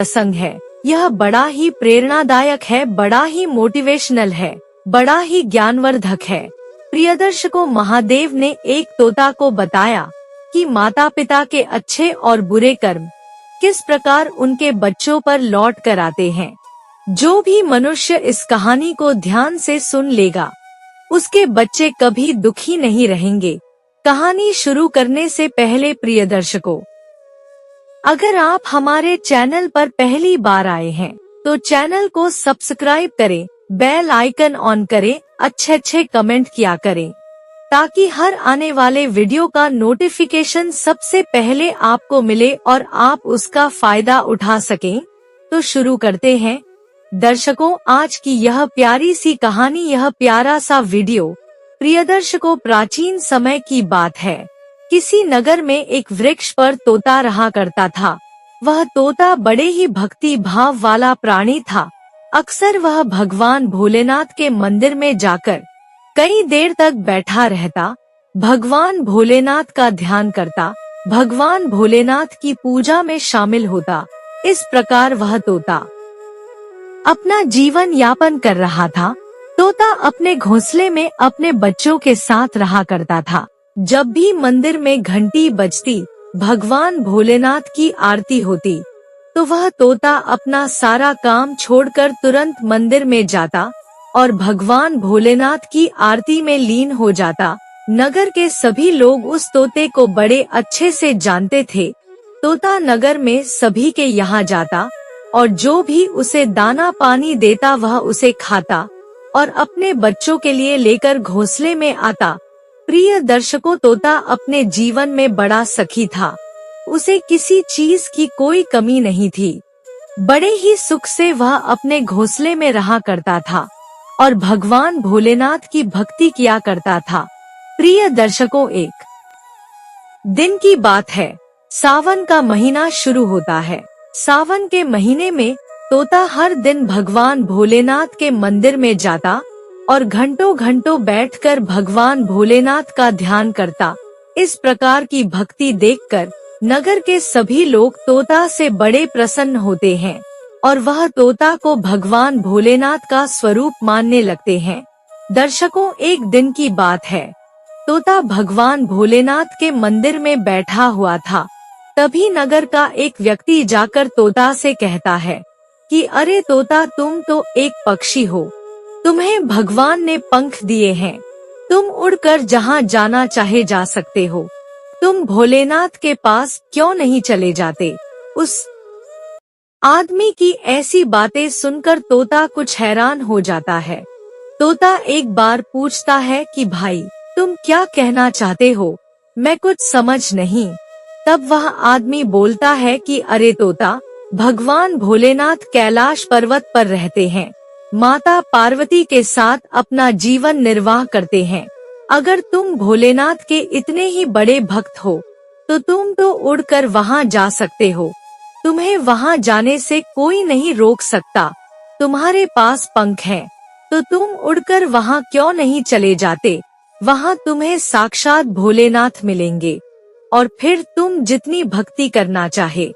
प्रसंग है। यह बड़ा ही प्रेरणादायक है, बड़ा ही मोटिवेशनल है, बड़ा ही ज्ञानवर्धक है। प्रिय दर्शकों, महादेव ने एक तोता को बताया कि माता पिता के अच्छे और बुरे कर्म किस प्रकार उनके बच्चों पर लौट कर आते हैं। जो भी मनुष्य इस कहानी को ध्यान से सुन लेगा, उसके बच्चे कभी दुखी नहीं रहेंगे। कहानी शुरू करने से पहले प्रिय दर्शकों, अगर आप हमारे चैनल पर पहली बार आए हैं तो चैनल को सब्सक्राइब करें, बेल आइकन ऑन करें, अच्छे कमेंट किया करें ताकि हर आने वाले वीडियो का नोटिफिकेशन सबसे पहले आपको मिले और आप उसका फायदा उठा सकें। तो शुरू करते हैं। दर्शकों, आज की यह प्यारी सी कहानी, यह प्यारा सा वीडियो प्रिय दर्शकों, प्राचीन समय की बात है। किसी नगर में एक वृक्ष पर तोता रहा करता था। वह तोता बड़े ही भक्ति भाव वाला प्राणी था। अक्सर वह भगवान भोलेनाथ के मंदिर में जाकर कई देर तक बैठा रहता, भगवान भोलेनाथ का ध्यान करता, भगवान भोलेनाथ की पूजा में शामिल होता। इस प्रकार वह तोता अपना जीवन यापन कर रहा था। तोता अपने घोंसले में अपने बच्चों के साथ रहा करता था। जब भी मंदिर में घंटी बजती, भगवान भोलेनाथ की आरती होती, तो वह तोता अपना सारा काम छोड़कर तुरंत मंदिर में जाता और भगवान भोलेनाथ की आरती में लीन हो जाता। नगर के सभी लोग उस तोते को बड़े अच्छे से जानते थे। तोता नगर में सभी के यहाँ जाता और जो भी उसे दाना पानी देता वह उसे खाता और अपने बच्चों के लिए लेकर घोंसले में आता। प्रिय दर्शकों, तोता अपने जीवन में बड़ा सखी था। उसे किसी चीज की कोई कमी नहीं थी। बड़े ही सुख से वह अपने घोंसले में रहा करता था और भगवान भोलेनाथ की भक्ति किया करता था। प्रिय दर्शकों, एक दिन की बात है। सावन का महीना शुरू होता है। सावन के महीने में तोता हर दिन भगवान भोलेनाथ के मंदिर में जाता और घंटों घंटों बैठकर भगवान भोलेनाथ का ध्यान करता। इस प्रकार की भक्ति देखकर नगर के सभी लोग तोता से बड़े प्रसन्न होते हैं और वह तोता को भगवान भोलेनाथ का स्वरूप मानने लगते हैं। दर्शकों, एक दिन की बात है। तोता भगवान भोलेनाथ के मंदिर में बैठा हुआ था। तभी नगर का एक व्यक्ति जाकर तोता से कहता है कि अरे तोता, तुम तो एक पक्षी हो, तुम्हें भगवान ने पंख दिए हैं, तुम उड़कर जहाँ जाना चाहे जा सकते हो, तुम भोलेनाथ के पास क्यों नहीं चले जाते। उस आदमी की ऐसी बातें सुनकर तोता कुछ हैरान हो जाता है। तोता एक बार पूछता है कि भाई, तुम क्या कहना चाहते हो, मैं कुछ समझ नहीं। तब वह आदमी बोलता है कि अरे तोता, भगवान भोलेनाथ कैलाश पर्वत पर रहते हैं, माता पार्वती के साथ अपना जीवन निर्वाह करते हैं। अगर तुम भोलेनाथ के इतने ही बड़े भक्त हो तो तुम तो उड़कर वहां जा सकते हो, तुम्हें वहां जाने से कोई नहीं रोक सकता। तुम्हारे पास पंख हैं, तो तुम उड़कर वहां क्यों नहीं चले जाते। वहां तुम्हें साक्षात भोलेनाथ मिलेंगे और फिर तुम जितनी भक्ति करना चाहे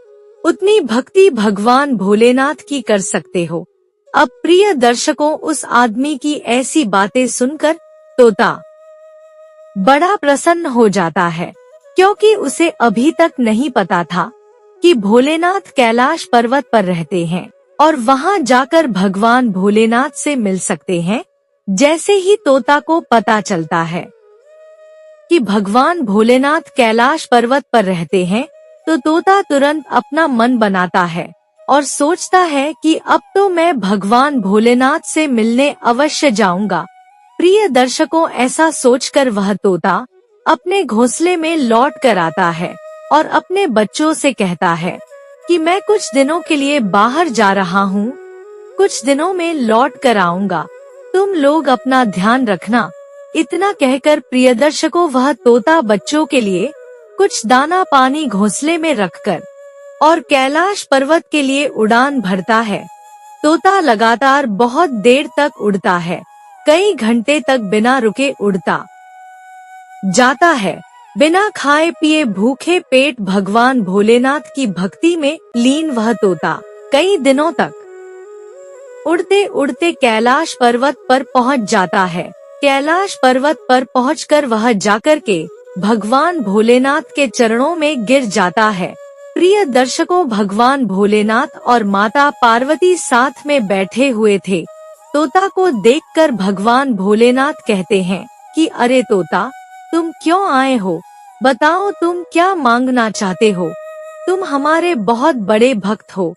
उतनी भक्ति भगवान भोलेनाथ की कर सकते हो। अब प्रिय दर्शकों, उस आदमी की ऐसी बातें सुनकर तोता बड़ा प्रसन्न हो जाता है, क्योंकि उसे अभी तक नहीं पता था कि भोलेनाथ कैलाश पर्वत पर रहते हैं और वहां जाकर भगवान भोलेनाथ से मिल सकते हैं। जैसे ही तोता को पता चलता है कि भगवान भोलेनाथ कैलाश पर्वत पर रहते हैं, तो तोता तुरंत अपना मन बनाता है और सोचता है कि अब तो मैं भगवान भोलेनाथ से मिलने अवश्य जाऊंगा। प्रिय दर्शकों, ऐसा सोचकर वह तोता अपने घोंसले में लौट कर आता है और अपने बच्चों से कहता है कि मैं कुछ दिनों के लिए बाहर जा रहा हूँ, कुछ दिनों में लौट कर आऊंगा, तुम लोग अपना ध्यान रखना। इतना कहकर प्रिय दर्शकों, वह तोता बच्चों के लिए कुछ दाना पानी घोंसले में रखकर और कैलाश पर्वत के लिए उड़ान भरता है। तोता लगातार बहुत देर तक उड़ता है, कई घंटे तक बिना रुके उड़ता जाता है। बिना खाए पिए भूखे पेट भगवान भोलेनाथ की भक्ति में लीन वह तोता कई दिनों तक उड़ते उड़ते कैलाश पर्वत पर पहुंच जाता है। कैलाश पर्वत पर पहुंचकर वह जाकर के भगवान भोलेनाथ के चरणों में गिर जाता है। प्रिय दर्शकों, भगवान भोलेनाथ और माता पार्वती साथ में बैठे हुए थे। तोता को देखकर भगवान भोलेनाथ कहते हैं कि अरे तोता, तुम क्यों आए हो? बताओ तुम क्या मांगना चाहते हो? तुम हमारे बहुत बड़े भक्त हो,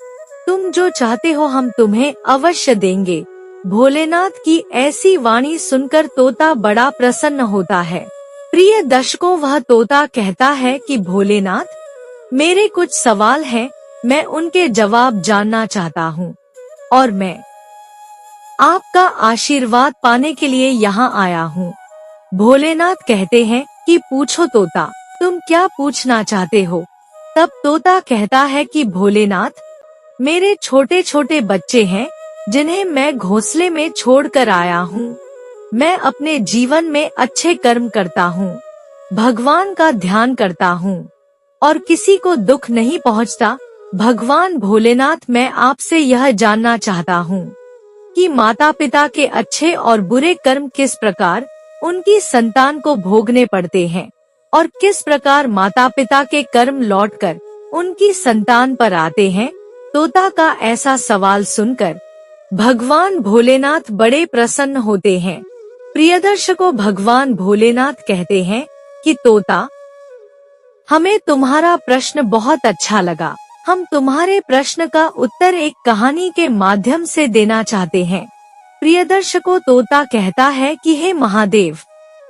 तुम जो चाहते हो हम तुम्हें अवश्य देंगे। भोलेनाथ की ऐसी वाणी सुनकर तोता बड़ा प्रसन्न होता है। प्रिय दर्शकों, वह तोता कहता है कि भोलेनाथ, मेरे कुछ सवाल हैं, मैं उनके जवाब जानना चाहता हूँ और मैं आपका आशीर्वाद पाने के लिए यहाँ आया हूँ। भोलेनाथ कहते हैं कि पूछो तोता, तुम क्या पूछना चाहते हो? तब तोता कहता है कि भोलेनाथ, मेरे छोटे छोटे बच्चे हैं जिन्हें मैं घोंसले में छोड़कर आया हूँ। मैं अपने जीवन में अच्छे कर्म करता हूँ, भगवान का ध्यान करता हूँ और किसी को दुख नहीं पहुँचता। भगवान भोलेनाथ, मैं आपसे यह जानना चाहता हूँ कि माता पिता के अच्छे और बुरे कर्म किस प्रकार उनकी संतान को भोगने पड़ते हैं और किस प्रकार माता पिता के कर्म लौटकर उनकी संतान पर आते हैं। तोता का ऐसा सवाल सुनकर भगवान भोलेनाथ बड़े प्रसन्न होते हैं। प्रिय दर्शकों, भगवान भोलेनाथ कहते हैं कि तोता, हमें तुम्हारा प्रश्न बहुत अच्छा लगा। हम तुम्हारे प्रश्न का उत्तर एक कहानी के माध्यम से देना चाहते हैं। प्रिय दर्शकों, तोता कहता है कि हे महादेव,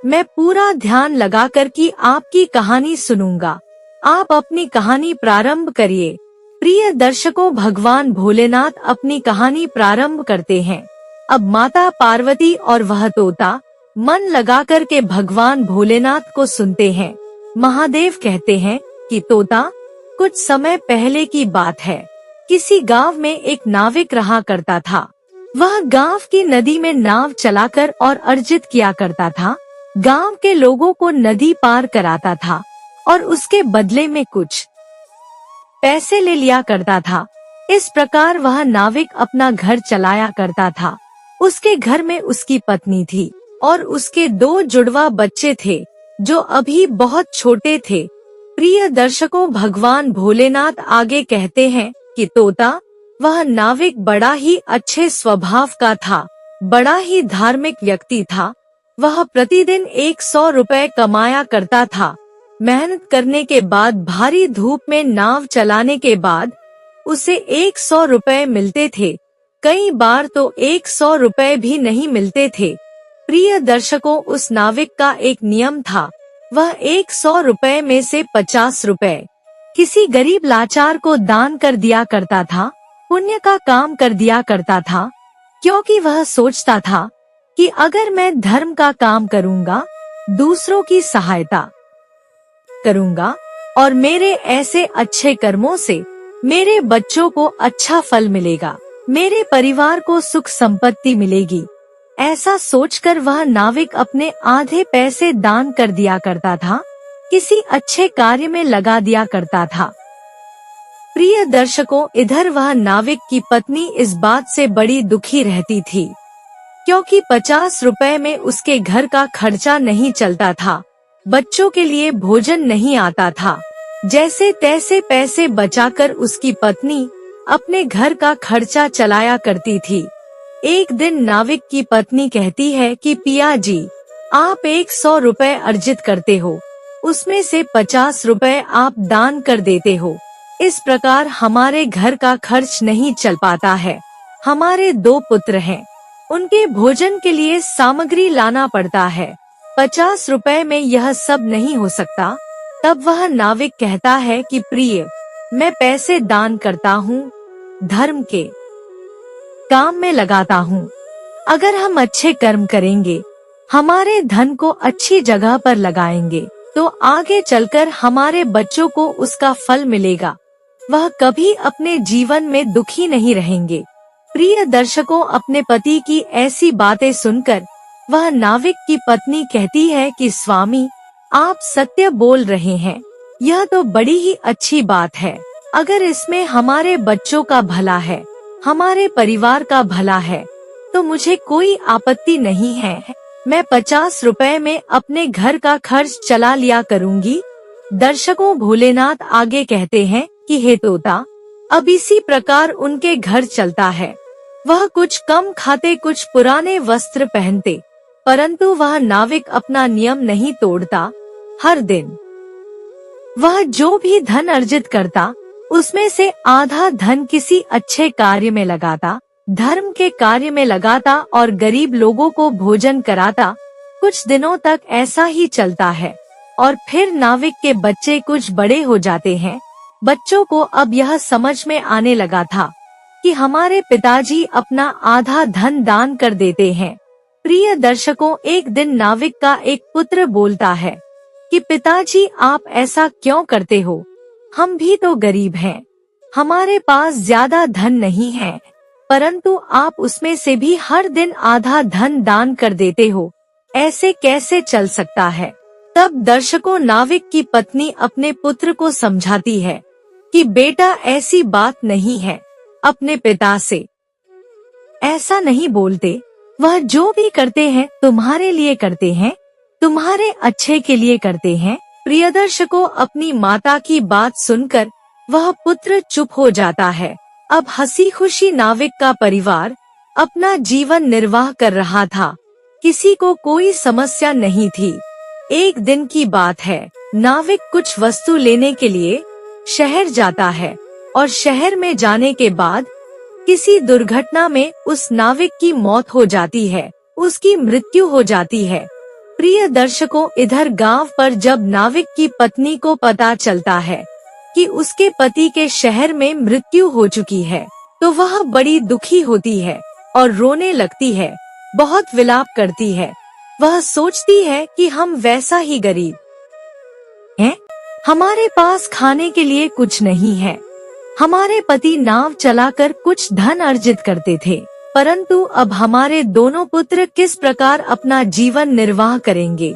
मैं पूरा ध्यान लगाकर कि आपकी कहानी सुनूंगा। आप अपनी कहानी प्रारंभ करिए। प्रिय दर्शकों, भगवान भोलेनाथ अपनी कहानी प्रारंभ करते हैं। अब माता पार्वती और वह तोता मन लगाकर के भगवान भोलेनाथ को सुनते हैं। महादेव कहते हैं कि तोता, कुछ समय पहले की बात है। किसी गांव में एक नाविक रहा करता था। वह गांव की नदी में नाव चलाकर और अर्जित किया करता था। गांव के लोगों को नदी पार कराता था और उसके बदले में कुछ पैसे ले लिया करता था। इस प्रकार वह नाविक अपना घर चलाया करता था। उसके घर में उसकी पत्नी थी और उसके 2 जुड़वा बच्चे थे जो अभी बहुत छोटे थे। प्रिय दर्शकों, भगवान भोलेनाथ आगे कहते हैं कि तोता, वह नाविक बड़ा ही अच्छे स्वभाव का था, बड़ा ही धार्मिक व्यक्ति था। वह प्रतिदिन 100 रुपए कमाया करता था। मेहनत करने के बाद, भारी धूप में नाव चलाने के बाद उसे 100 रुपए मिलते थे। कई बार तो 100 रुपए भी नहीं मिलते थे। प्रिय दर्शकों, उस नाविक का एक नियम था। वह 100 रुपए में से 50 रुपए किसी गरीब लाचार को दान कर दिया करता था, पुण्य का काम कर दिया करता था, क्योंकि वह सोचता था कि अगर मैं धर्म का काम करूँगा, दूसरों की सहायता करूँगा और मेरे ऐसे अच्छे कर्मों से मेरे बच्चों को अच्छा फल मिलेगा, मेरे परिवार को सुख संपत्ति मिलेगी। ऐसा सोचकर वह नाविक अपने आधे पैसे दान कर दिया करता था, किसी अच्छे कार्य में लगा दिया करता था। प्रिय दर्शकों, इधर वह नाविक की पत्नी इस बात से बड़ी दुखी रहती थी, क्योंकि 50 रुपए में उसके घर का खर्चा नहीं चलता था, बच्चों के लिए भोजन नहीं आता था। जैसे तैसे पैसे बचाकर उसकी पत्नी अपने घर का खर्चा चलाया करती थी। एक दिन नाविक की पत्नी कहती है कि पिया जी, आप 100 रुपए अर्जित करते हो, उसमें से 50 रुपए आप दान कर देते हो। इस प्रकार हमारे घर का खर्च नहीं चल पाता है। हमारे 2 पुत्र हैं, उनके भोजन के लिए सामग्री लाना पड़ता है। 50 रुपए में यह सब नहीं हो सकता। तब वह नाविक कहता है कि प्रिय, मैं पैसे दान करता हूँ, धर्म के काम में लगाता हूँ। अगर हम अच्छे कर्म करेंगे, हमारे धन को अच्छी जगह पर लगाएंगे, तो आगे चलकर हमारे बच्चों को उसका फल मिलेगा। वह कभी अपने जीवन में दुखी नहीं रहेंगे। प्रिय दर्शकों, अपने पति की ऐसी बातें सुनकर वह नाविक की पत्नी कहती है कि स्वामी, आप सत्य बोल रहे हैं, यह तो बड़ी ही अच्छी बात है। अगर इसमें हमारे बच्चों का भला है, हमारे परिवार का भला है, तो मुझे कोई आपत्ति नहीं है। मैं 50 रुपए में अपने घर का खर्च चला लिया करूँगी। दर्शकों, भोलेनाथ आगे कहते हैं कि हे तोता, अब इसी प्रकार उनके घर चलता है। वह कुछ कम खाते, कुछ पुराने वस्त्र पहनते, परंतु वह नाविक अपना नियम नहीं तोड़ता। हर दिन वह जो भी धन अर्जित करता, उसमें से आधा धन किसी अच्छे कार्य में लगाता, धर्म के कार्य में लगाता और गरीब लोगों को भोजन कराता। कुछ दिनों तक ऐसा ही चलता है और फिर नाविक के बच्चे कुछ बड़े हो जाते हैं। बच्चों को अब यह समझ में आने लगा था कि हमारे पिताजी अपना आधा धन दान कर देते हैं। प्रिय दर्शकों, एक दिन नाविक का एक पुत्र बोलता है कि पिताजी, आप ऐसा क्यों करते हो? हम भी तो गरीब हैं, हमारे पास ज्यादा धन नहीं है, परंतु आप उसमें से भी हर दिन आधा धन दान कर देते हो। ऐसे कैसे चल सकता है? तब दर्शकों, नाविक की पत्नी अपने पुत्र को समझाती है कि बेटा, ऐसी बात नहीं है, अपने पिता से ऐसा नहीं बोलते। वह जो भी करते हैं तुम्हारे लिए करते हैं, तुम्हारे अच्छे के लिए करते हैं। प्रिय दर्शकों, अपनी माता की बात सुनकर वह पुत्र चुप हो जाता है। अब हंसी खुशी नाविक का परिवार अपना जीवन निर्वाह कर रहा था। किसी को कोई समस्या नहीं थी। एक दिन की बात है, नाविक कुछ वस्तु लेने के लिए शहर जाता है और शहर में जाने के बाद किसी दुर्घटना में उस नाविक की मौत हो जाती है, उसकी मृत्यु हो जाती है। प्रिय दर्शकों, इधर गांव पर जब नाविक की पत्नी को पता चलता है कि उसके पति के शहर में मृत्यु हो चुकी है, तो वह बड़ी दुखी होती है और रोने लगती है, बहुत विलाप करती है। वह सोचती है कि हम वैसा ही गरीब हैं, हमारे पास खाने के लिए कुछ नहीं है। हमारे पति नाव चलाकर कुछ धन अर्जित करते थे, परंतु अब हमारे दोनों पुत्र किस प्रकार अपना जीवन निर्वाह करेंगे?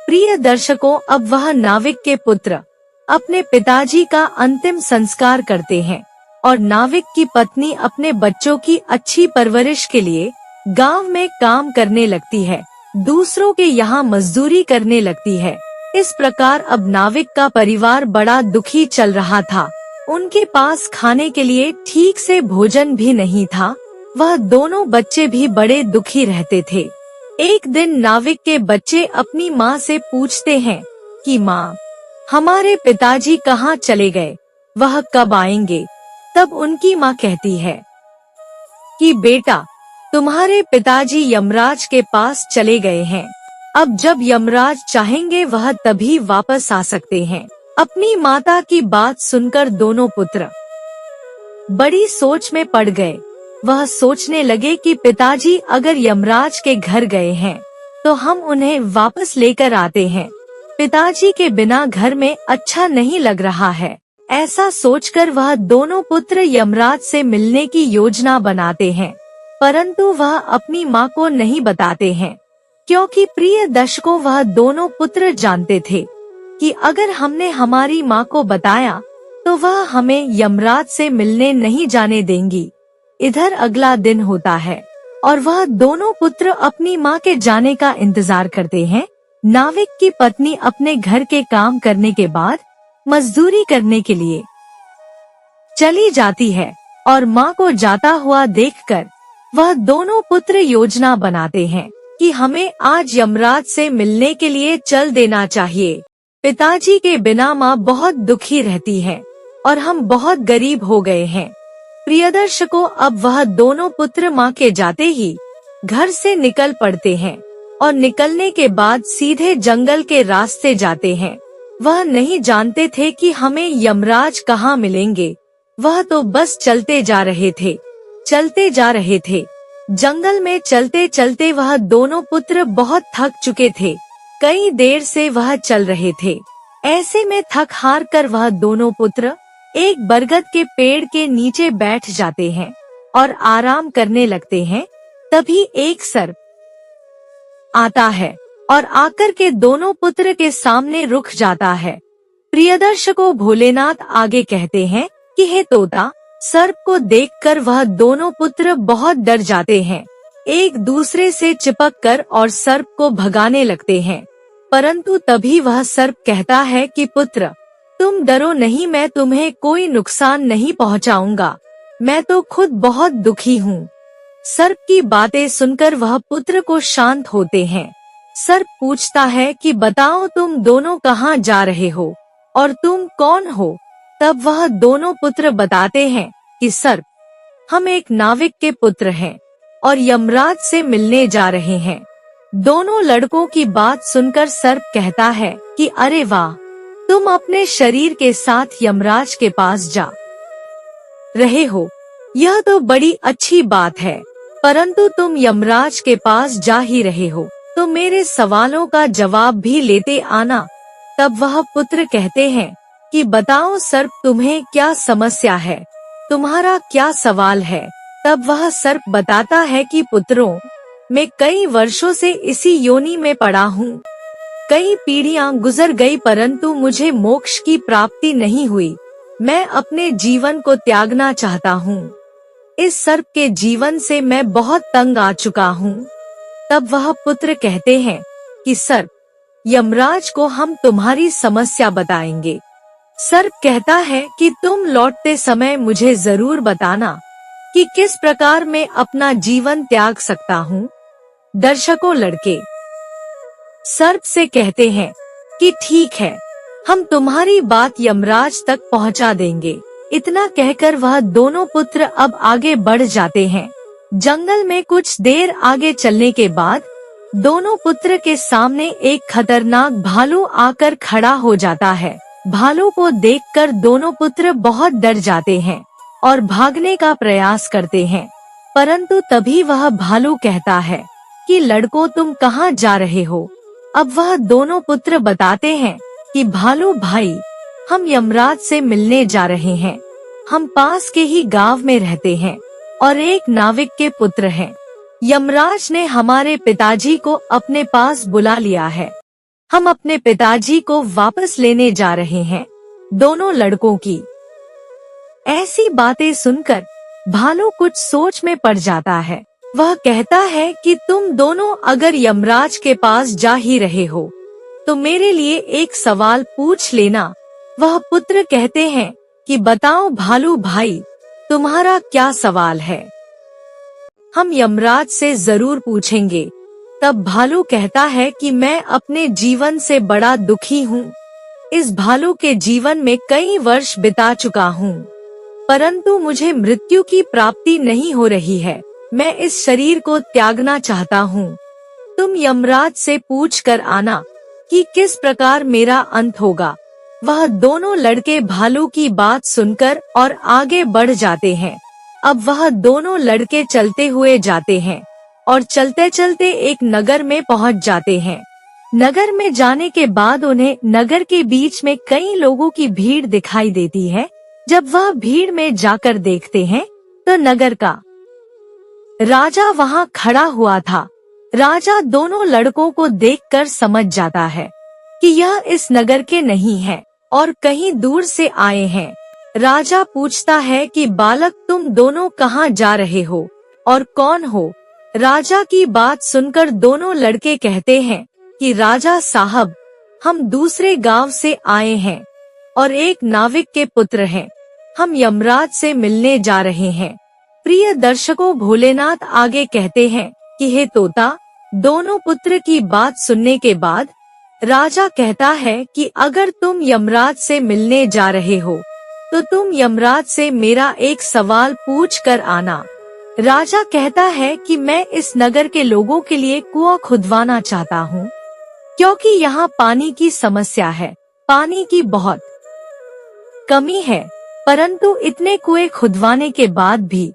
प्रिय दर्शकों, अब वह नाविक के पुत्र अपने पिताजी का अंतिम संस्कार करते हैं और नाविक की पत्नी अपने बच्चों की अच्छी परवरिश के लिए गांव में काम करने लगती है, दूसरों के यहाँ मजदूरी करने लगती है। इस प्रकार अब नाविक का परिवार बड़ा दुखी चल रहा था। उनके पास खाने के लिए ठीक से भोजन भी नहीं था। वह दोनों बच्चे भी बड़े दुखी रहते थे। एक दिन नाविक के बच्चे अपनी माँ से पूछते हैं कि माँ, हमारे पिताजी कहाँ चले गए? वह कब आएंगे? तब उनकी माँ कहती है कि बेटा, तुम्हारे पिताजी यमराज के पास चले गए हैं। अब जब यमराज चाहेंगे वह तभी वापस आ सकते हैं। अपनी माता की बात सुनकर दोनों पुत्र बड़ी सोच में पड़ गए। वह सोचने लगे कि पिताजी अगर यमराज के घर गए हैं तो हम उन्हें वापस लेकर आते हैं। पिताजी के बिना घर में अच्छा नहीं लग रहा है। ऐसा सोचकर वह दोनों पुत्र यमराज से मिलने की योजना बनाते हैं, परंतु वह अपनी माँ को नहीं बताते हैं, क्योंकि प्रिय दर्शकों, वह दोनों पुत्र जानते थे कि अगर हमने हमारी माँ को बताया तो वह हमें यमराज से मिलने नहीं जाने देंगी। इधर अगला दिन होता है और वह दोनों पुत्र अपनी माँ के जाने का इंतजार करते हैं। नाविक की पत्नी अपने घर के काम करने के बाद मजदूरी करने के लिए चली जाती है और माँ को जाता हुआ देखकर वह दोनों पुत्र योजना बनाते हैं कि हमें आज यमराज से मिलने के लिए चल देना चाहिए। पिताजी के बिना माँ बहुत दुखी रहती है और हम बहुत गरीब हो गए हैं। प्रिय दर्शकों, अब वह दोनों पुत्र माँ के जाते ही घर से निकल पड़ते हैं और निकलने के बाद सीधे जंगल के रास्ते जाते हैं। वह नहीं जानते थे कि हमें यमराज कहाँ मिलेंगे। वह तो बस चलते जा रहे थे, चलते जा रहे थे। जंगल में चलते चलते वह दोनों पुत्र बहुत थक चुके थे। कई देर से वह चल रहे थे। ऐसे में थक हार कर वह दोनों पुत्र एक बरगद के पेड़ के नीचे बैठ जाते हैं और आराम करने लगते हैं। तभी एक सर्प आता है और आकर के दोनों पुत्र के सामने रुक जाता है। प्रिय दर्शकों, भोलेनाथ आगे कहते हैं कि हे तोता, सर्प को देखकर वह दोनों पुत्र बहुत डर जाते हैं, एक दूसरे से चिपक कर और सर्प को भगाने लगते हैं। परंतु तभी वह सर्प कहता है कि पुत्र, तुम डरो नहीं, मैं तुम्हें कोई नुकसान नहीं पहुंचाऊंगा, मैं तो खुद बहुत दुखी हूँ। सर्प की बातें सुनकर वह पुत्र को शांत होते हैं। सर्प पूछता है कि बताओ तुम दोनों कहाँ जा रहे हो और तुम कौन हो? तब वह दोनों पुत्र बताते हैं कि सर्प, हम एक नाविक के पुत्र हैं और यमराज से मिलने जा रहे हैं। दोनों लड़कों की बात सुनकर सर्प कहता है कि अरे वाह, तुम अपने शरीर के साथ यमराज के पास जा रहे हो, यह तो बड़ी अच्छी बात है। परंतु तुम यमराज के पास जा ही रहे हो तो मेरे सवालों का जवाब भी लेते आना। तब वह पुत्र कहते हैं कि बताओ सर्प, तुम्हें क्या समस्या है, तुम्हारा क्या सवाल है? तब वह सर्प बताता है कि पुत्रों, मैं कई वर्षों से इसी योनि में पड़ा हूँ, कई पीढ़ियाँ गुजर गई परंतु मुझे मोक्ष की प्राप्ति नहीं हुई। मैं अपने जीवन को त्यागना चाहता हूँ। इस सर्प के जीवन से मैं बहुत तंग आ चुका हूँ। तब वह पुत्र कहते हैं कि सर्प, यमराज को हम तुम्हारी समस्या बताएंगे। सर्प कहता है कि तुम लौटते समय मुझे जरूर बताना कि किस प्रकार मैं अपना जीवन त्याग सकता हूँ। दर्शकों, लड़के सर्प से कहते हैं कि ठीक है, हम तुम्हारी बात यमराज तक पहुँचा देंगे। इतना कहकर वह दोनों पुत्र अब आगे बढ़ जाते हैं। जंगल में कुछ देर आगे चलने के बाद दोनों पुत्र के सामने एक खतरनाक भालू आकर खड़ा हो जाता है। भालू को देखकर दोनों पुत्र बहुत डर जाते हैं और भागने का प्रयास करते हैं। परंतु तभी वह भालू कहता है कि लड़कों, तुम कहाँ जा रहे हो? अब वह दोनों पुत्र बताते हैं कि भालू भाई, हम यमराज से मिलने जा रहे हैं। हम पास के ही गांव में रहते हैं और एक नाविक के पुत्र हैं। यमराज ने हमारे पिताजी को अपने पास बुला लिया है। हम अपने पिताजी को वापस लेने जा रहे हैं। दोनों लड़कों की ऐसी बातें सुनकर भालू कुछ सोच में पड़ जाता है। वह कहता है कि तुम दोनों अगर यमराज के पास जा ही रहे हो तो मेरे लिए एक सवाल पूछ लेना। वह पुत्र कहते हैं कि बताओ भालू भाई, तुम्हारा क्या सवाल है? हम यमराज से जरूर पूछेंगे। तब भालू कहता है कि मैं अपने जीवन से बड़ा दुखी हूँ। इस भालू के जीवन में कई वर्ष बिता चुका हूँ, परंतु मुझे मृत्यु की प्राप्ति नहीं हो रही है। मैं इस शरीर को त्यागना चाहता हूँ। तुम यमराज से पूछ कर आना कि किस प्रकार मेरा अंत होगा। वह दोनों लड़के भालू की बात सुनकर और आगे बढ़ जाते हैं। अब वह दोनों लड़के चलते हुए जाते हैं और चलते चलते एक नगर में पहुंच जाते हैं। नगर में जाने के बाद उन्हें नगर के बीच में कई लोगों की भीड़ दिखाई देती है। जब वह भीड़ में जाकर देखते हैं तो नगर का राजा वहां खड़ा हुआ था। राजा दोनों लड़कों को देखकर समझ जाता है कि यह इस नगर के नहीं है और कहीं दूर से आए हैं। राजा पूछता है कि बालक, तुम दोनों कहाँ जा रहे हो और कौन हो? राजा की बात सुनकर दोनों लड़के कहते हैं कि राजा साहब, हम दूसरे गांव से आए हैं और एक नाविक के पुत्र हैं। हम यमराज से मिलने जा रहे हैं। प्रिय दर्शकों, भोलेनाथ आगे कहते हैं कि हे तोता, दोनों पुत्र की बात सुनने के बाद राजा कहता है कि अगर तुम यमराज से मिलने जा रहे हो तो तुम यमराज से मेरा एक सवाल पूछ कर आना। राजा कहता है कि मैं इस नगर के लोगों के लिए कुआं खुदवाना चाहता हूँ, क्योंकि यहाँ पानी की समस्या है। पानी की बहुत कमी है, परंतु इतने कुएं खुदवाने के बाद भी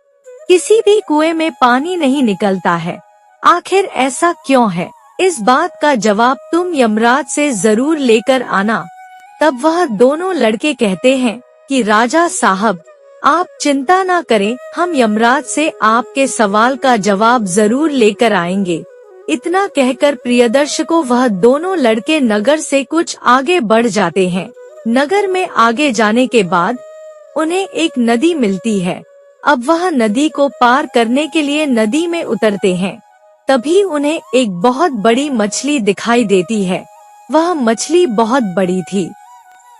किसी भी कुएं में पानी नहीं निकलता है। आखिर ऐसा क्यों है? इस बात का जवाब तुम यमराज से जरूर लेकर आना। तब वह दोनों लड़के कहते हैं कि राजा साहब, आप चिंता ना करें, हम यमराज से आपके सवाल का जवाब जरूर लेकर आएंगे। इतना कहकर प्रियदर्शकों, वह दोनों लड़के नगर से कुछ आगे बढ़ जाते हैं। नगर में आगे जाने के बाद उन्हें एक नदी मिलती है। अब वह नदी को पार करने के लिए नदी में उतरते हैं। तभी उन्हें एक बहुत बड़ी मछली दिखाई देती है। वह मछली बहुत बड़ी थी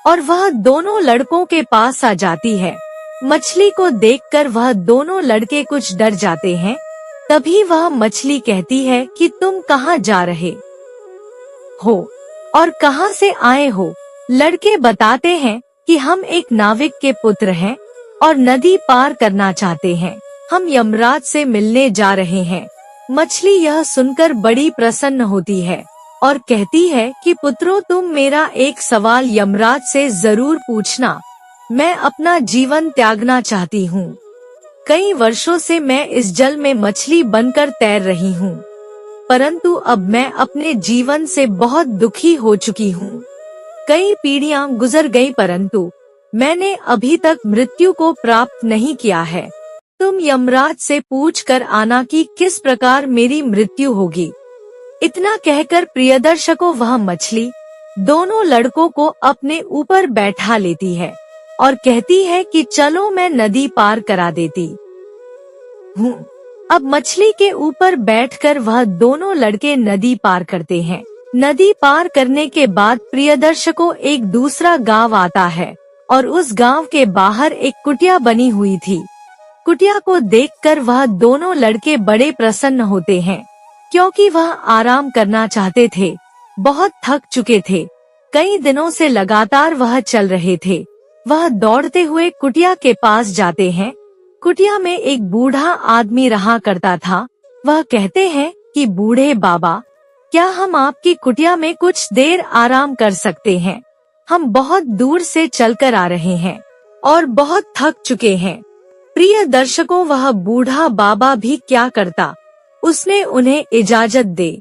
और वह दोनों लड़कों के पास आ जाती है। मछली को देखकर वह दोनों लड़के कुछ डर जाते हैं। तभी वह मछली कहती है कि तुम कहाँ जा रहे हो और कहाँ से आए हो? लड़के बताते हैं कि हम एक नाविक के पुत्र हैं और नदी पार करना चाहते हैं। हम यमराज से मिलने जा रहे हैं। मछली यह सुनकर बड़ी प्रसन्न होती है और कहती है कि पुत्रों, तुम मेरा एक सवाल यमराज से जरूर पूछना। मैं अपना जीवन त्यागना चाहती हूँ। कई वर्षों से मैं इस जल में मछली बनकर तैर रही हूँ, परंतु अब मैं अपने जीवन से बहुत दुखी हो चुकी हूँ। कई पीढ़ियाँ गुजर गई, परंतु मैंने अभी तक मृत्यु को प्राप्त नहीं किया है। तुम यमराज से पूछ कर आना कि किस प्रकार मेरी मृत्यु होगी। इतना कहकर प्रियदर्शकों वह मछली दोनों लड़कों को अपने ऊपर बैठा लेती है और कहती है कि चलो मैं नदी पार करा देती हूँ। अब मछली के ऊपर बैठकर वह दोनों लड़के नदी पार करते हैं। नदी पार करने के बाद प्रियदर्शकों एक दूसरा गांव आता है और उस गांव के बाहर एक कुटिया बनी हुई थी। कुटिया को देखकर वह दोनों लड़के बड़े प्रसन्न होते हैं, क्योंकि वह आराम करना चाहते थे। बहुत थक चुके थे। कई दिनों से लगातार वह चल रहे थे। वह दौड़ते हुए कुटिया के पास जाते हैं। कुटिया में एक बूढ़ा आदमी रहा करता था। वह कहते हैं कि बूढ़े बाबा, क्या हम आपकी कुटिया में कुछ देर आराम कर सकते हैं? हम बहुत दूर से चलकर आ रहे हैं और बहुत थक चुके हैं। प्रिय दर्शकों, वह बूढ़ा बाबा भी क्या करता, उसने उन्हें इजाजत दे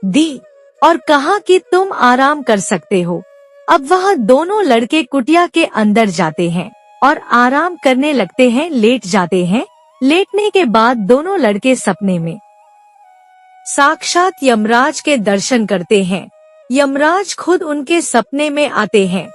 दी और कहा कि तुम आराम कर सकते हो। अब वह दोनों लड़के कुटिया के अंदर जाते हैं और आराम करने लगते हैं, लेट जाते हैं। लेटने के बाद दोनों लड़के सपने में साक्षात यमराज के दर्शन करते हैं। यमराज खुद उनके सपने में आते हैं।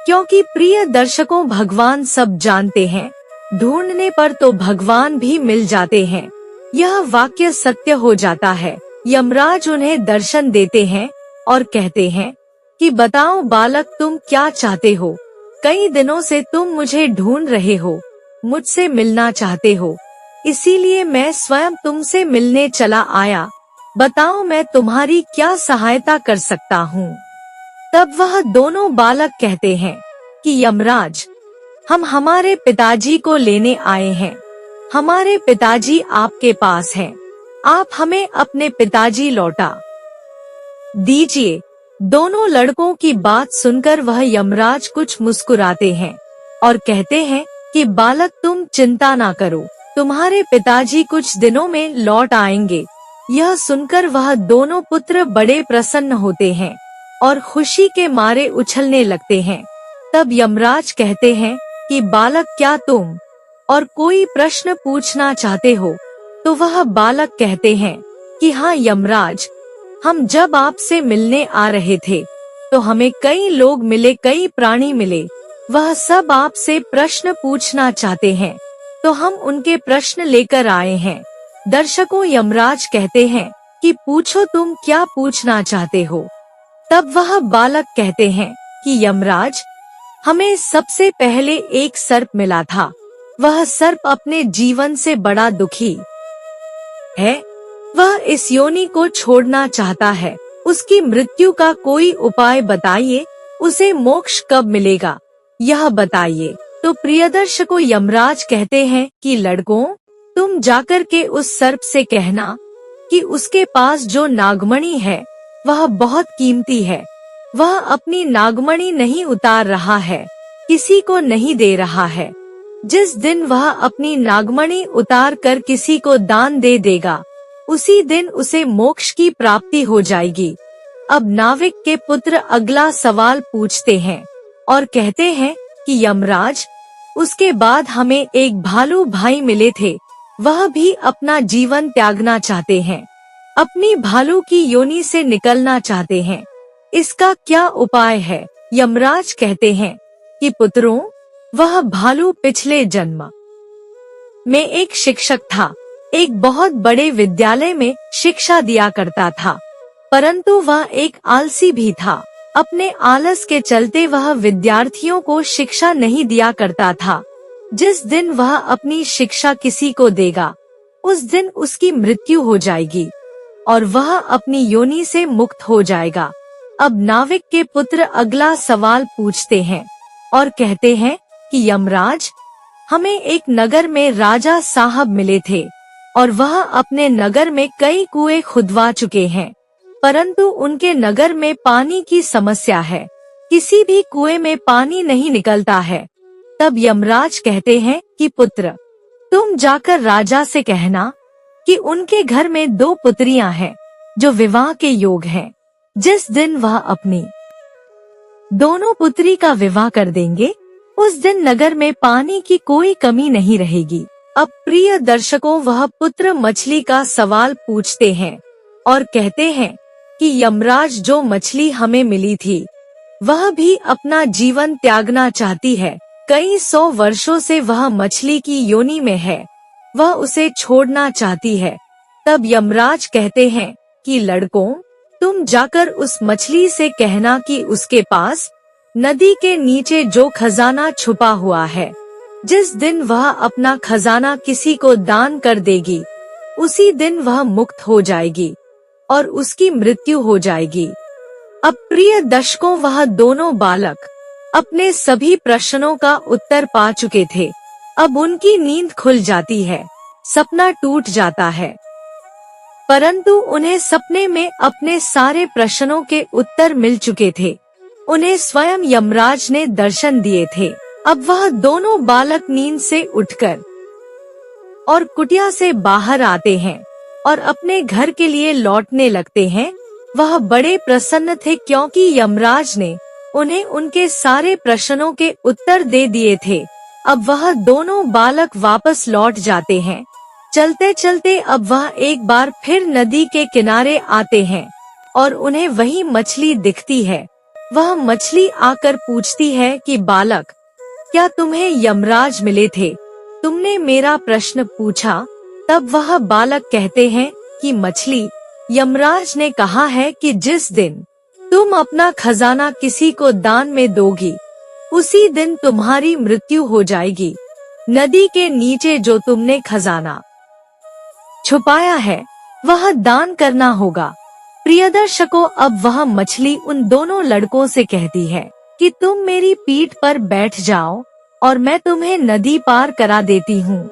क्योंकि प्रिय दर्शकों, भगवान सब जानते हैं, ढूंढने पर तो भगवान भी मिल जाते हैं। यह वाक्य सत्य हो जाता है। यमराज उन्हें दर्शन देते हैं और कहते हैं कि बताओ बालक, तुम क्या चाहते हो? कई दिनों से तुम मुझे ढूंढ रहे हो, मुझसे मिलना चाहते हो, इसीलिए मैं स्वयं तुमसे मिलने चला आया। बताओ मैं तुम्हारी क्या सहायता कर सकता हूँ? तब वह दोनों बालक कहते हैं कि यमराज, हम हमारे पिताजी को लेने आए हैं। हमारे पिताजी आपके पास हैं। आप हमें अपने पिताजी लौटा दीजिए। दोनों लड़कों की बात सुनकर वह यमराज कुछ मुस्कुराते हैं और कहते हैं कि बालक, तुम चिंता ना करो, तुम्हारे पिताजी कुछ दिनों में लौट आएंगे। यह सुनकर वह दोनों पुत्र बड़े प्रसन्न होते हैं और खुशी के मारे उछलने लगते हैं। तब यमराज कहते हैं कि बालक, क्या तुम और कोई प्रश्न पूछना चाहते हो? तो वह बालक कहते हैं कि हाँ यमराज, हम जब आपसे मिलने आ रहे थे तो हमें कई लोग मिले, कई प्राणी मिले। वह सब आपसे प्रश्न पूछना चाहते हैं, तो हम उनके प्रश्न लेकर आए हैं। दर्शकों, यमराज कहते हैं कि पूछो, तुम क्या पूछना चाहते हो? तब वह बालक कहते हैं कि यमराज, हमें सबसे पहले एक सर्प मिला था। वह सर्प अपने जीवन से बड़ा दुखी है। वह इस योनि को छोड़ना चाहता है। उसकी मृत्यु का कोई उपाय बताइए। उसे मोक्ष कब मिलेगा, यह बताइए। तो प्रियदर्शकों, यमराज कहते हैं कि लड़कों, तुम जाकर के उस सर्प से कहना कि उसके पास जो नागमणि है वह बहुत कीमती है। वह अपनी नागमणि नहीं उतार रहा है, किसी को नहीं दे रहा है। जिस दिन वह अपनी नागमणि उतार कर किसी को दान दे देगा, उसी दिन उसे मोक्ष की प्राप्ति हो जाएगी। अब नाविक के पुत्र अगला सवाल पूछते हैं और कहते हैं कि यमराज, उसके बाद हमें एक भालू भाई मिले थे। वह भी अपना जीवन त्यागना चाहते हैं, अपनी भालू की योनि से निकलना चाहते हैं। इसका क्या उपाय है? यमराज कहते हैं कि पुत्रों, वह भालू पिछले जन्म में एक शिक्षक था। एक बहुत बड़े विद्यालय में शिक्षा दिया करता था, परंतु वह एक आलसी भी था। अपने आलस के चलते वह विद्यार्थियों को शिक्षा नहीं दिया करता था। जिस दिन वह अपनी शिक्षा किसी को देगा, उस दिन उसकी मृत्यु हो जाएगी और वह अपनी योनि से मुक्त हो जाएगा। अब नाविक के पुत्र अगला सवाल पूछते हैं और कहते हैं कि यमराज, हमें एक नगर में राजा साहब मिले थे और वह अपने नगर में कई कुएं खुदवा चुके हैं, परंतु उनके नगर में पानी की समस्या है। किसी भी कुएं में पानी नहीं निकलता है। तब यमराज कहते हैं कि पुत्र, तुम जाकर राजा से कहना कि उनके घर में 2 पुत्रियां हैं जो विवाह के योग हैं। जिस दिन वह अपनी दोनों पुत्री का विवाह कर देंगे, उस दिन नगर में पानी की कोई कमी नहीं रहेगी। अब प्रिय दर्शकों, वह पुत्र मछली का सवाल पूछते हैं और कहते हैं कि यमराज, जो मछली हमें मिली थी वह भी अपना जीवन त्यागना चाहती है। कई 100 वर्षों से वह मछली की योनि में है, वह उसे छोड़ना चाहती है। तब यमराज कहते हैं कि लड़कों, तुम जाकर उस मछली से कहना कि उसके पास नदी के नीचे जो खजाना छुपा हुआ है, जिस दिन वह अपना खजाना किसी को दान कर देगी, उसी दिन वह मुक्त हो जाएगी और उसकी मृत्यु हो जाएगी। अब प्रिय दर्शकों, वह दोनों बालक अपने सभी प्रश्नों का उत्तर पा चुके थे। अब उनकी नींद खुल जाती है, सपना टूट जाता है, परंतु उन्हें सपने में अपने सारे प्रश्नों के उत्तर मिल चुके थे। उन्हें स्वयं यमराज ने दर्शन दिए थे। अब वह दोनों बालक नींद से उठकर और कुटिया से बाहर आते हैं और अपने घर के लिए लौटने लगते हैं। वह बड़े प्रसन्न थे क्योंकि यमराज ने उन्हें उनके सारे प्रश्नों के उत्तर दे दिए थे। अब वह दोनों बालक वापस लौट जाते हैं। चलते चलते अब वह एक बार फिर नदी के किनारे आते हैं और उन्हें वही मछली दिखती है। वह मछली आकर पूछती है कि बालक, क्या तुम्हें यमराज मिले थे? तुमने मेरा प्रश्न पूछा। तब वह बालक कहते हैं कि मछली, यमराज ने कहा है कि जिस दिन तुम अपना खजाना किसी को दान में दोगी, उसी दिन तुम्हारी मृत्यु हो जाएगी। नदी के नीचे जो तुमने खजाना छुपाया है, वह दान करना होगा। प्रिय दर्शकों, अब वह मछली उन दोनों लड़कों से कहती है कि तुम मेरी पीठ पर बैठ जाओ और मैं तुम्हें नदी पार करा देती हूँ।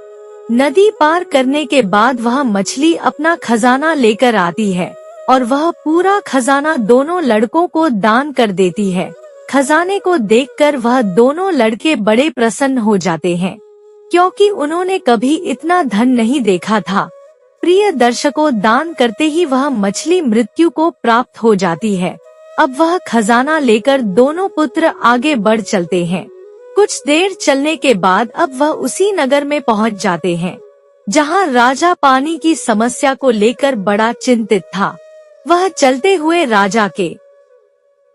नदी पार करने के बाद वह मछली अपना खजाना लेकर आती है और वह पूरा खजाना दोनों लड़कों को दान कर देती है। खजाने को देखकर वह दोनों लड़के बड़े प्रसन्न हो जाते हैं क्योंकि उन्होंने कभी इतना धन नहीं देखा था। प्रिय दर्शकों, दान करते ही वह मछली मृत्यु को प्राप्त हो जाती है। अब वह खजाना लेकर दोनों पुत्र आगे बढ़ चलते हैं। कुछ देर चलने के बाद अब वह उसी नगर में पहुंच जाते हैं जहां राजा पानी की समस्या को लेकर बड़ा चिंतित था। वह चलते हुए राजा के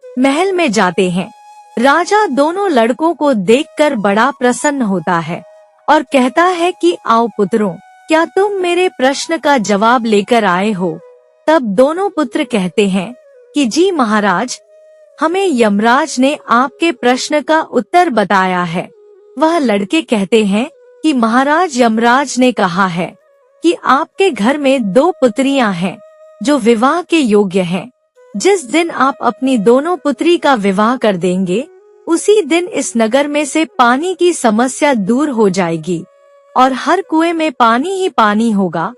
महल में जाते हैं। राजा दोनों लड़कों को देखकर बड़ा प्रसन्न होता है और कहता है कि आओ पुत्रों, क्या तुम मेरे प्रश्न का जवाब लेकर आए हो? तब दोनों पुत्र कहते हैं कि जी महाराज, हमें यमराज ने आपके प्रश्न का उत्तर बताया है। वह लड़के कहते हैं कि महाराज, यमराज ने कहा है कि आपके घर में 2 पुत्रियां हैं जो विवाह के योग्य हैं। जिस दिन आप अपनी दोनों पुत्री का विवाह कर देंगे, उसी दिन इस नगर में से पानी की समस्या दूर हो जाएगी और हर कुएं में पानी ही पानी होगा।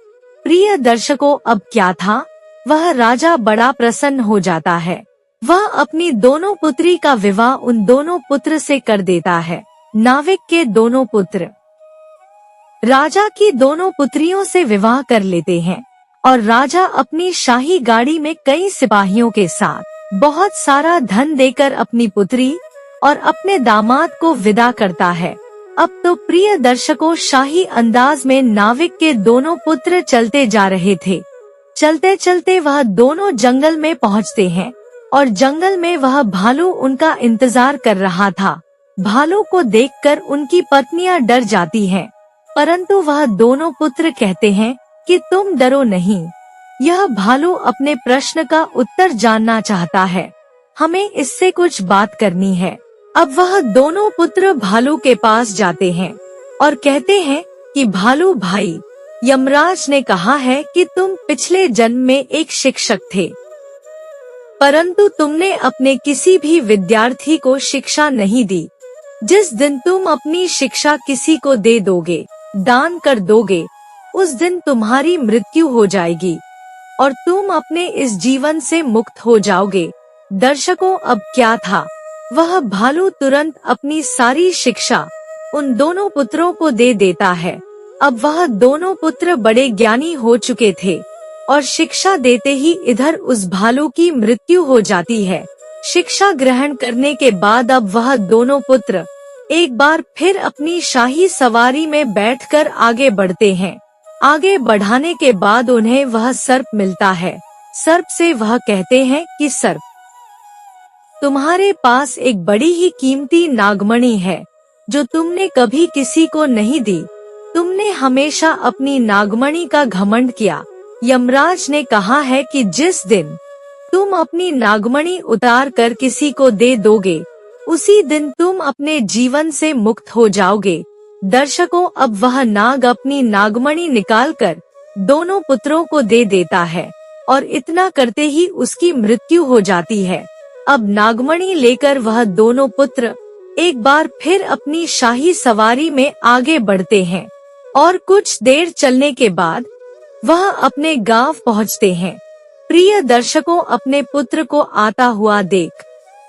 प्रिय दर्शकों, अब क्या था, वह राजा बड़ा प्रसन्न हो जाता है। वह अपनी दोनों पुत्री का विवाह उन दोनों पुत्र से कर देता है। नाविक के दोनों पुत्र राजा की दोनों पुत्रियों से विवाह कर लेते हैं और राजा अपनी शाही गाड़ी में कई सिपाहियों के साथ बहुत सारा धन देकर अपनी पुत्री और अपने दामाद को विदा करता है। अब तो प्रिय दर्शकों, शाही अंदाज में नाविक के दोनों पुत्र चलते जा रहे थे। चलते चलते वह दोनों जंगल में पहुंचते हैं और जंगल में वह भालू उनका इंतजार कर रहा था। भालू को देखकर उनकी पत्नियां डर जाती हैं, परंतु वह दोनों पुत्र कहते हैं कि तुम डरो नहीं। यह भालू अपने प्रश्न का उत्तर जानना चाहता है, हमें इससे कुछ बात करनी है। अब वह दोनों पुत्र भालू के पास जाते हैं और कहते हैं कि भालू भाई, यमराज ने कहा है कि तुम पिछले जन्म में एक शिक्षक थे, परंतु तुमने अपने किसी भी विद्यार्थी को शिक्षा नहीं दी। जिस दिन तुम अपनी शिक्षा किसी को दे दोगे, दान कर दोगे, उस दिन तुम्हारी मृत्यु हो जाएगी और तुम अपने इस जीवन से मुक्त हो जाओगे। दर्शकों, अब क्या था, वह भालू तुरंत अपनी सारी शिक्षा उन दोनों पुत्रों को दे देता है। अब वह दोनों पुत्र बड़े ज्ञानी हो चुके थे और शिक्षा देते ही इधर उस भालू की मृत्यु हो जाती है। शिक्षा ग्रहण करने के बाद अब वह दोनों पुत्र एक बार फिर अपनी शाही सवारी में बैठकर आगे बढ़ते हैं। आगे बढ़ाने के बाद उन्हें वह सर्प मिलता है। सर्प से वह कहते हैं कि सर्प, तुम्हारे पास एक बड़ी ही कीमती नागमणि है जो तुमने कभी किसी को नहीं दी। तुमने हमेशा अपनी नागमणि का घमंड किया। यमराज ने कहा है कि जिस दिन तुम अपनी नागमणि उतार कर किसी को दे दोगे, उसी दिन तुम अपने जीवन से मुक्त हो जाओगे। दर्शकों, अब वह नाग अपनी नागमणि निकालकर दोनों पुत्रों को दे देता है और इतना करते ही उसकी मृत्यु हो जाती है। अब नागमणि लेकर वह दोनों पुत्र एक बार फिर अपनी शाही सवारी में आगे बढ़ते हैं और कुछ देर चलने के बाद वह अपने गांव पहुंचते हैं। प्रिय दर्शकों, अपने पुत्र को आता हुआ देख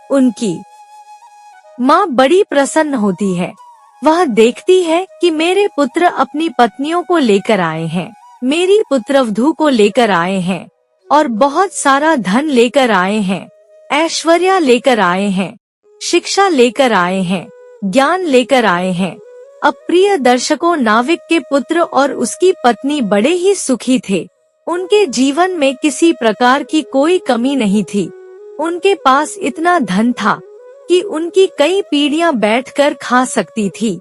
उनकी माँ बड़ी प्रसन्न होती है। वह देखती है कि मेरे पुत्र अपनी पत्नियों को लेकर आए हैं, मेरी पुत्रवधू को लेकर आए हैं और बहुत सारा धन लेकर आए हैं, ऐश्वर्य लेकर आए हैं, शिक्षा लेकर आए हैं, ज्ञान लेकर आए हैं। अब प्रिय दर्शकों, नाविक के पुत्र और उसकी पत्नी बड़े ही सुखी थे। उनके जीवन में किसी प्रकार की कोई कमी नहीं थी। उनके पास इतना धन था कि उनकी कई पीढ़ियां बैठकर खा सकती थी,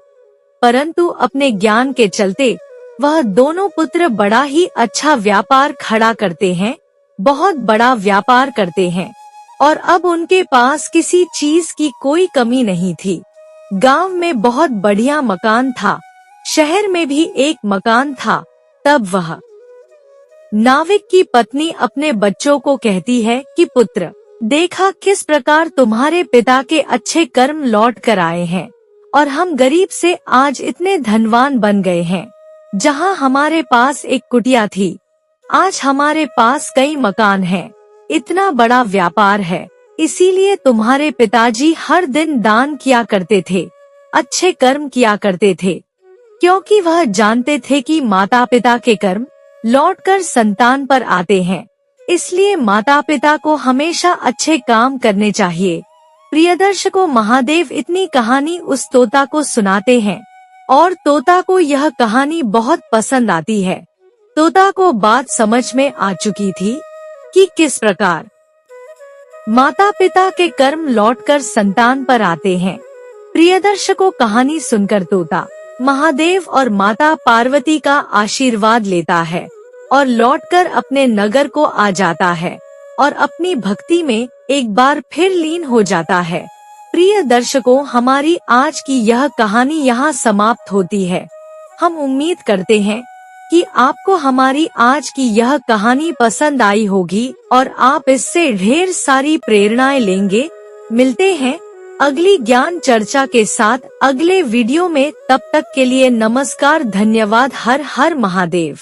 परंतु अपने ज्ञान के चलते वह दोनों पुत्र बड़ा ही अच्छा व्यापार खड़ा करते हैं, बहुत बड़ा व्यापार करते हैं और अब उनके पास किसी चीज की कोई कमी नहीं थी। गांव में बहुत बढ़िया मकान था, शहर में भी एक मकान था। तब वह नाविक की पत्नी अपने बच्चों को कहती है कि पुत्र, देखा किस प्रकार तुम्हारे पिता के अच्छे कर्म लौट कर आए हैं और हम गरीब से आज इतने धनवान बन गए हैं। जहां हमारे पास एक कुटिया थी, आज हमारे पास कई मकान हैं, इतना बड़ा व्यापार है। इसीलिए तुम्हारे पिताजी हर दिन दान किया करते थे, अच्छे कर्म किया करते थे, क्योंकि वह जानते थे कि माता पिता के कर्म लौटकर संतान पर आते हैं। इसलिए माता पिता को हमेशा अच्छे काम करने चाहिए। प्रिय दर्शकों, महादेव इतनी कहानी उस तोता को सुनाते हैं और तोता को यह कहानी बहुत पसंद आती है। तोता को बात समझ में आ चुकी थी कि किस प्रकार माता पिता के कर्म लौटकर संतान पर आते हैं। प्रिय दर्शकों, कहानी सुनकर तोता महादेव और माता पार्वती का आशीर्वाद लेता है और लौटकर अपने नगर को आ जाता है और अपनी भक्ति में एक बार फिर लीन हो जाता है। प्रिय दर्शकों, हमारी आज की यह कहानी यहाँ समाप्त होती है। हम उम्मीद करते हैं कि आपको हमारी आज की यह कहानी पसंद आई होगी और आप इससे ढेर सारी प्रेरणाएं लेंगे। मिलते हैं अगली ज्ञान चर्चा के साथ अगले वीडियो में। तब तक के लिए नमस्कार, धन्यवाद। हर हर महादेव।